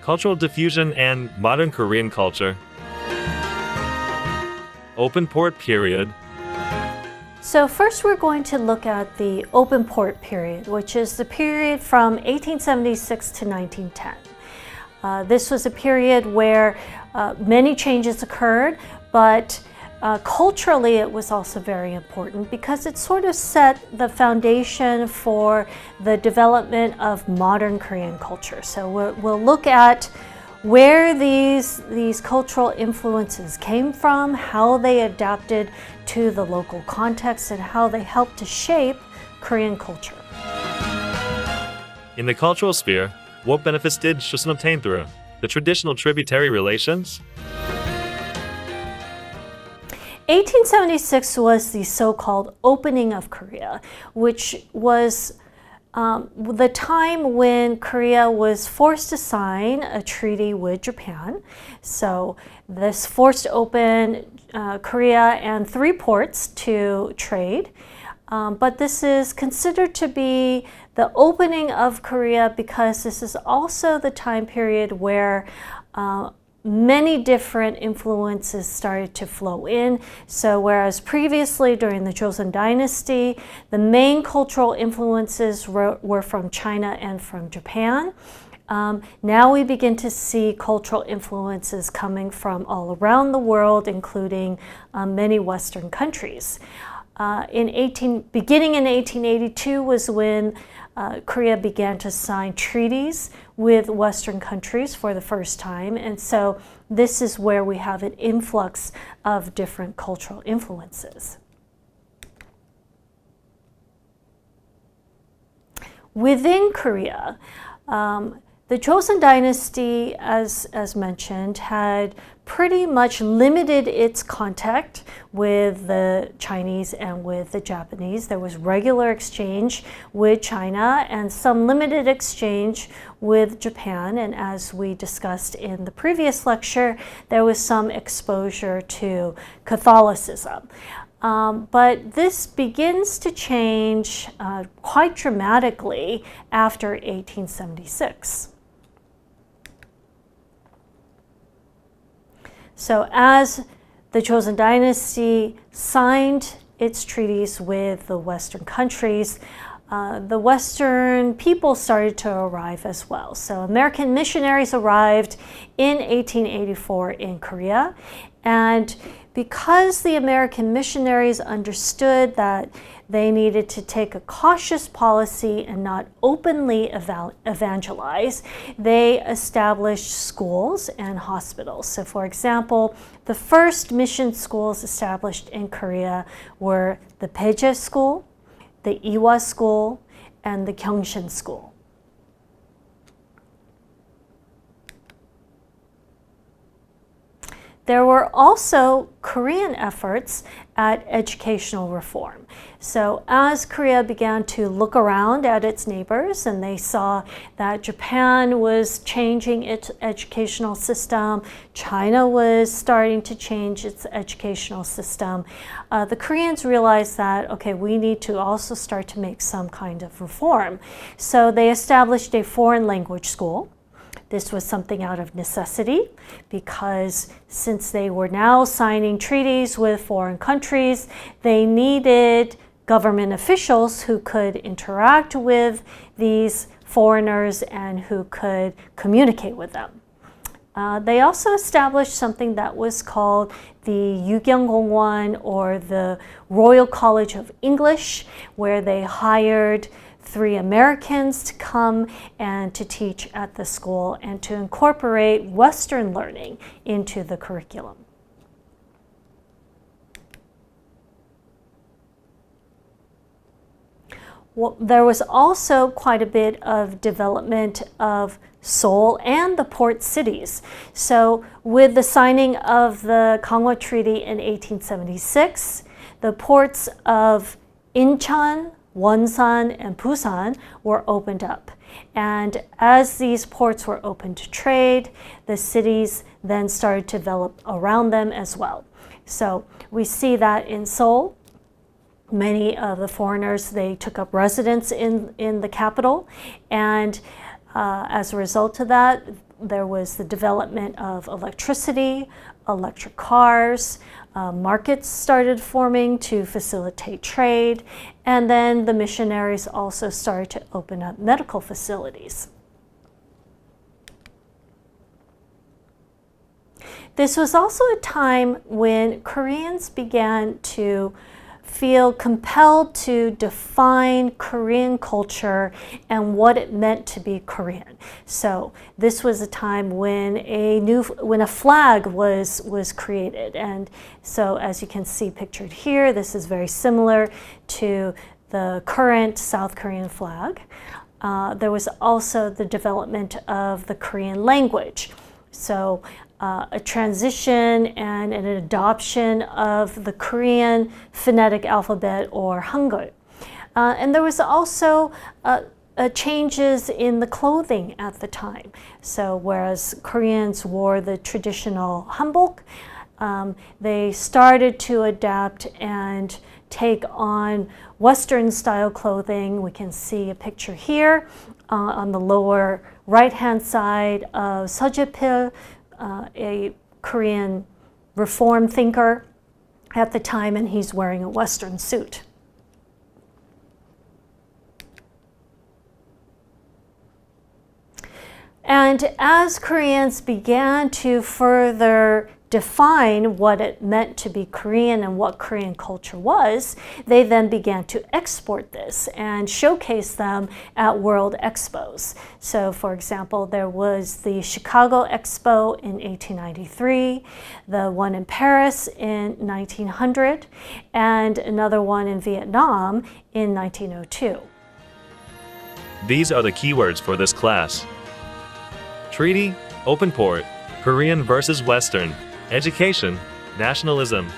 Cultural diffusion and modern Korean culture. Open port period. So first we're going to look at the open port period, which is the period from 1876 to 1910. This was a period where many changes occurred, but culturally it was also very important because it sort of set the foundation for the development of modern Korean culture. So we'll look at where these cultural influences came from, how they adapted to the local context, and how they helped to shape Korean culture. In the cultural sphere, what benefits did Joseon obtain through the traditional tributary relations? 1876 was the so-called opening of Korea, which was the time when Korea was forced to sign a treaty with Japan. So this forced open Korea and 3 ports to trade. But this is considered to be the opening of Korea because this is also the time period where many different influences started to flow in. So whereas previously during the Joseon Dynasty, the main cultural influences were from China and from Japan, now we begin to see cultural influences coming from all around the world, including many Western countries. Beginning in 1882 was when Korea began to sign treaties with Western countries for the first time, and so this is where we have an influx of different cultural influences. Within Korea, the Joseon Dynasty, as mentioned, had pretty much limited its contact with the Chinese and with the Japanese. There was regular exchange with China and some limited exchange with Japan. And as we discussed in the previous lecture, there was some exposure to Catholicism. But this begins to change quite dramatically after 1876. So as the Joseon Dynasty signed its treaties with the Western countries, the Western people started to arrive as well. So American missionaries arrived in 1884 in Korea, and because the American missionaries understood that they needed to take a cautious policy and not openly evangelize, they established schools and hospitals. So for example, the first mission schools established in Korea were the Peje School, the Iwa School, and the Gyeongshin School. There were also Korean efforts at educational reform. So as Korea began to look around at its neighbors and they saw that Japan was changing its educational system, China was starting to change its educational system, the Koreans realized that, okay, we need to also start to make some kind of reform. So they established a foreign language school. This was something out of necessity because since they were now signing treaties with foreign countries, they needed government officials who could interact with these foreigners and who could communicate with them. They also established something that was called the Yugyeonggongwon, or the Royal College of English, where they hired 3 Americans to come and to teach at the school and to incorporate Western learning into the curriculum. Well, there was also quite a bit of development of Seoul and the port cities. So with the signing of the Ganghwa Treaty in 1876, the ports of Incheon, Wonsan, and Busan were opened up. And as these ports were open to trade, the cities then started to develop around them as well. So we see that in Seoul, many of the foreigners, they took up residence in the capital, and as a result of that, there was the development of electricity, electric cars, markets started forming to facilitate trade, and then the missionaries also started to open up medical facilities. This was also a time when Koreans began to feel compelled to define Korean culture and what it meant to be Korean. So this was a time when a flag was created, and so as you can see pictured here, this is very similar to the current South Korean flag. There was also the development of the Korean language. So a transition and an adoption of the Korean phonetic alphabet, or Hangul. And there was also changes in the clothing at the time. So whereas Koreans wore the traditional hanbok, they started to adapt and take on Western style clothing. We can see a picture here on the lower right-hand side of Sejepil, a Korean reform thinker at the time, and he's wearing a Western suit. And as Koreans began to further define what it meant to be Korean and what Korean culture was, they then began to export this and showcase them at world expos. So for example, there was the Chicago Expo in 1893, the one in Paris in 1900, and another one in Vietnam in 1902. These are the keywords for this class: treaty, open port, Korean versus Western, education, nationalism,